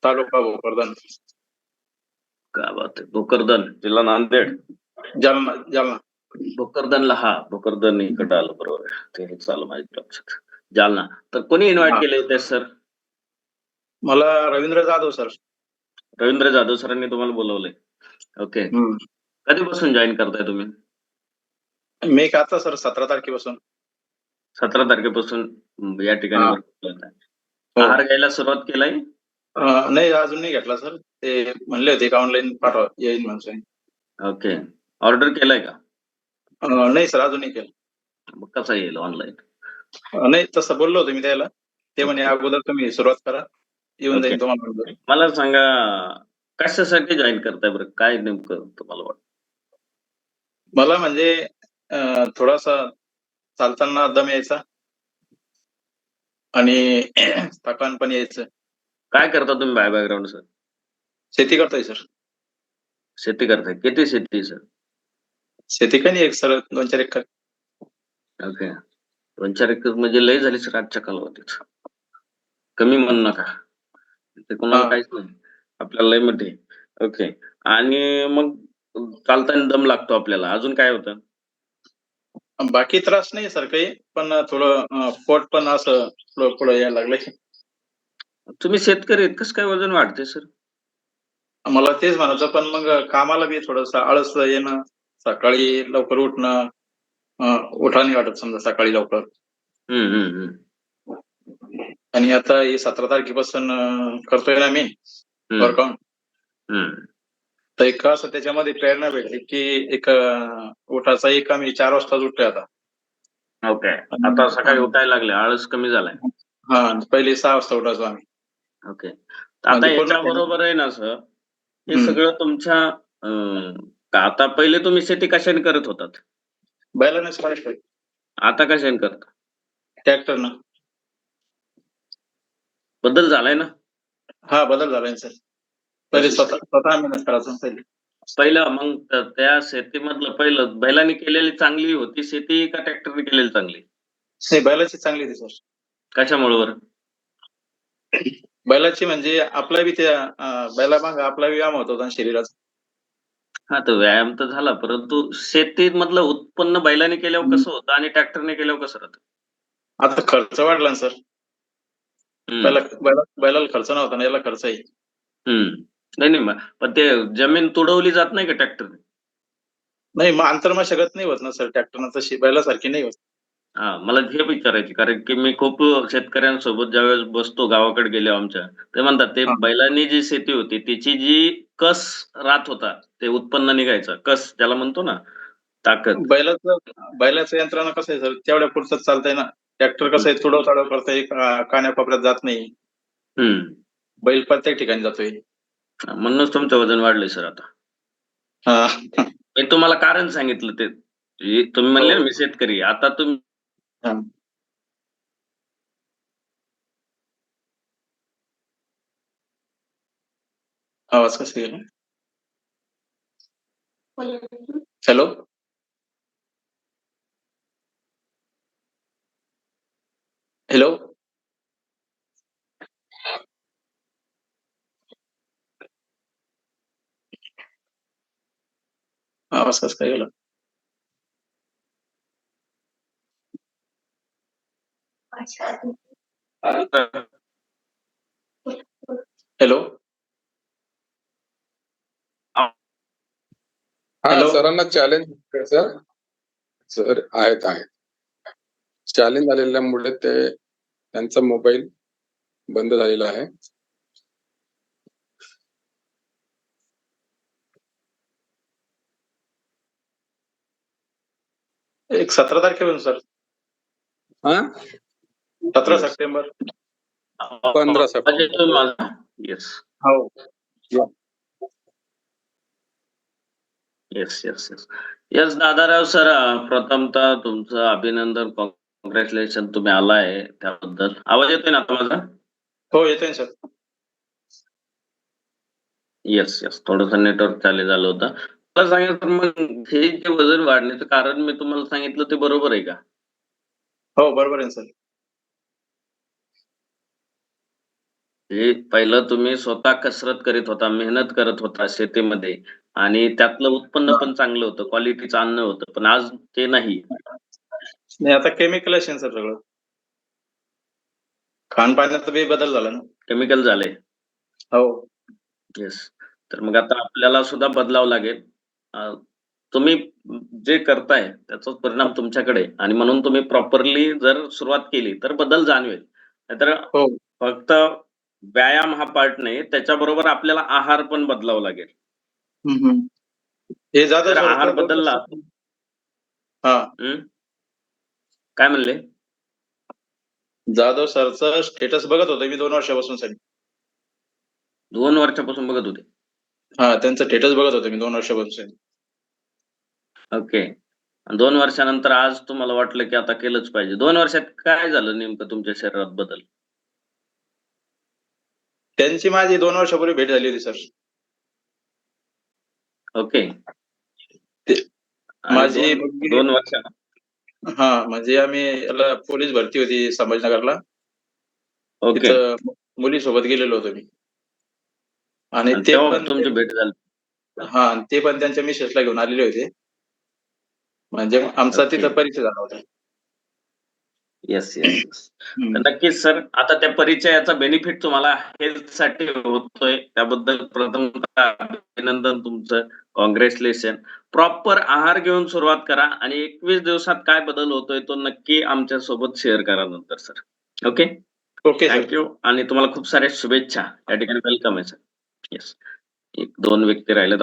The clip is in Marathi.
तालुका भोकरदन. काय बात आहे. भोकरदन जिल्हा नांदेड. जालना जालना. भोकरदनला भोकरदन इकडे आलं बरोबर आहे. ते चालू माझ्या लक्षात. जालना. तर कोणी इन्व्हाइट केले होते सर? मला रवींद्र जाधव सर. रवींद्र जाधव सरांनी तुम्हाला बोलवलंय. ओके. कधीपासून जॉईन करताय तुम्ही? मी आता सर 17 तारखेपासून. 17 तारखेपासून या ठिकाणी वर्क करत आहे. आहार घ्यायला सुरुवात केलाय? नाही अजून नाही घेतला सर. ते म्हणले होते का ऑनलाईन पाठवा येईल म्हणून. ओके. ऑर्डर केलाय का? नाही सर अजून नाही केलं. मग कसा येईल ऑनलाईन? नाही तसं बोललो होतो मी त्याला. ते म्हणे अगोदर तुम्ही सुरुवात करा येऊन जाईल तुम्हाला. मला सांगा कशासाठी जॉईन करताय बरं? काय नेमकं तुम्हाला वाटतं? मला म्हणजे थोडासा चालताना दम यायचा आणि थकान पण यायचं. काय करता तुम्ही बाय बॅकग्राऊंड सर? शेती करताय सर. शेती करताय. किती शेती सर? शेती काही नाही एक सर 2-4 एकर. ओके. 2-4 एकर म्हणजे लय झाली सर आजच्या कालावधीत. कमी म्हणू नका. ते कोणाला काहीच नाही. आपल्याला लय मोठे. ओके. आणि मग चालताना दम लागतो आपल्याला. अजून काय होतं? बाकी त्रास नाही सर काही, पण थोडं पोट पण असं पुढं यायला लागलंय. तुम्ही शेतकरी आहेत, कसं काय वजन वाढते सर? मला तेच म्हणायचं, पण मग कामाला बी थोडंसं आळस येणं, सकाळी लवकर उठणं, उठा नाही वाटत समजा सकाळी लवकर. आणि आता हे 17 तारखेपासून करतोय ना मी वर्कआउट. तर एक असं त्याच्यामध्ये प्रेरणा भेटली की एक उठायचा एक आम्ही 4 वाजताच उठतोय आता. ओके. आता सकाळी उठायला लागले, आळस कमी झालाय. पहिले 6 वाजता उठायचो आम्ही. ओके. आता याच्या बरोबर आहे ना सर, हे सगळं तुमच्या आता पहिले तुम्ही शेती कशाने करत होतात? बैलानेच करायचं. आता कशाने करता? ट्रॅक्टरनं. बदल झालाय ना? बदल झालाय सर. पहिले स्वतः मेहनत करायचो पहिले. पहिलं मग त्या शेतीमधलं पहिलं बैलांनी केलेली चांगली होती शेती का ट्रॅक्टरने केलेली चांगली? नाही बैलाची चांगली होती सर. कशामुळे बरं? बैलाची म्हणजे आपला बी त्या बैलामागे आपला व्यायाम होत होता शरीराचा. तर व्यायाम तर झाला, परंतु शेतीमधलं उत्पन्न बैलाने केल्यावर कसं होतं आणि ट्रॅक्टरने केल्यावर कसं राहतं? आता खर्च वाढला ना सर. बैलाला खर्च नव्हता ना, याला खर्च आहे. नाही पण ते जमीन तुडवली जात नाही का ट्रॅक्टरने? नाही मग आंतरमशागत नाही होत ना सर ट्रॅक्टरनं, तशी बैलासारखी नाही होत. मला हे विचारायची, कारण की मी खूप शेतकऱ्यांसोबत ज्यावेळेस बसतो गावाकडे गेले आमच्या, ते म्हणतात ते बैलांनी जी शेती होती त्याची जी कस राहत होता, ते उत्पन्न निघायचं कस ज्याला म्हणतो ना, ताकद. बैलाचं यंत्रणा कसं आहे सर, तेवढ्या पुढचं चालतंय ना. ट्रॅक्टर कसं आहे तुडव ताडव करतंय, कान्याकोपऱ्यात जात नाही. बैल प्रत्येक ठिकाणी जातोय. म्हणूनच तुमचं वजन वाढलंय सर आता. मी तुम्हाला कारण सांगितलं ते, तुम्ही म्हणले ना मी शेतकरी, आता तुम्ही आवाज कसा गेला? हॅलो. हॅलो. आवाज कसा गेला? हॅलो. सरांना चॅलेंज सर आहेत. चॅलेंज आलेल्यामुळे त्यांचा मोबाईल बंद झालेला आहे. एक 17 तारखेपासून सर. 17 सप्टेंबर. 15 सप्टेंबर. येस. हो. येस दादाराव सर, प्रथमतः तुमचं अभिनंदन, कॉंग्रॅच्युलेशन, तुम्ही आलाय त्याबद्दल. आवाज येतोय ना आता माझा? हो येतोय सर. येस थोडंसं नेटवर्क चालू झालं होतं. मला सांगा सर, मग हे जे वजन वाढण्याचं कारण मी तुम्हाला सांगितलं ते बरोबर आहे का? हो बरोबर आहे सर. हे पहिलं तुम्ही स्वतः कसरत करीत होता, मेहनत करत होता शेतीमध्ये आणि त्यातलं उत्पन्न पण चांगलं होतं, क्वालिटीचं अन्न होतं. पण आज ते नाही. नाही, आता केमिकल असेल सर सगळं. खानपानात बी बदल झाला ना. केमिकल झालंय. हो. येस. तर मग आता आपल्याला सुद्धा बदलावं लागेल. तुम्ही जे करताय त्याचाच परिणाम तुमच्याकडे आहे आणि म्हणून तुम्ही प्रॉपरली जर सुरुवात केली तर बदल जाणवेल. नाहीतर हो. फक्त व्यायाम हा पार्ट नाही, त्याच्याबरोबर आपल्याला आहार पण बदलावा लागेल. हे जाधव जर सर आहार बदलला काय म्हणले? जाधव सरचं स्टेटस बघत होतो मी 2 वर्षापासून सर. 2 वर्षापासून बघत होते. त्यांचं स्टेटस बघत होतो मी 2 वर्षापासून. ओके. 2 वर्षानंतर आज तुम्हाला वाटलं की आता केलंच पाहिजे. 2 वर्षात काय झालं नेमकं तुमच्या शरीरात बदल? त्यांची माझी 2 वर्षापूर्वी भेट झाली होती सर. ओके. माझी मुलगी 2 वर्ष म्हणजे आम्ही याला पोलीस भरती होती संभाजीनगरला. ओके. तिथं मुलीसोबत गेलेलो होतो मी. आणि ते तेव्हा पण तुमची भेट झाली. ते पण त्यांच्या मिसेसला घेऊन आलेले होते. म्हणजे आमचा तिथं परिचय झाला होता. येस. तर नक्कीच सर, आता त्या परिचयाचा बेनिफिट तुम्हाला हेल्थसाठी होतोय. त्याबद्दल प्रथमतः अभिनंदन तुमचं. कॉंग्रॅच्युलेशन. प्रॉपर आहार घेऊन सुरुवात करा आणि 21 दिवसात काय बदल होतोय तो नक्की आमच्या सोबत शेअर करा नंतर sir. Okay. Okay sir. Thank you आणि तुम्हाला खूप साऱ्या शुभेच्छा. या ठिकाणी वेलकम आहे सर. येस. 1-2 व्यक्ती राहिलेत.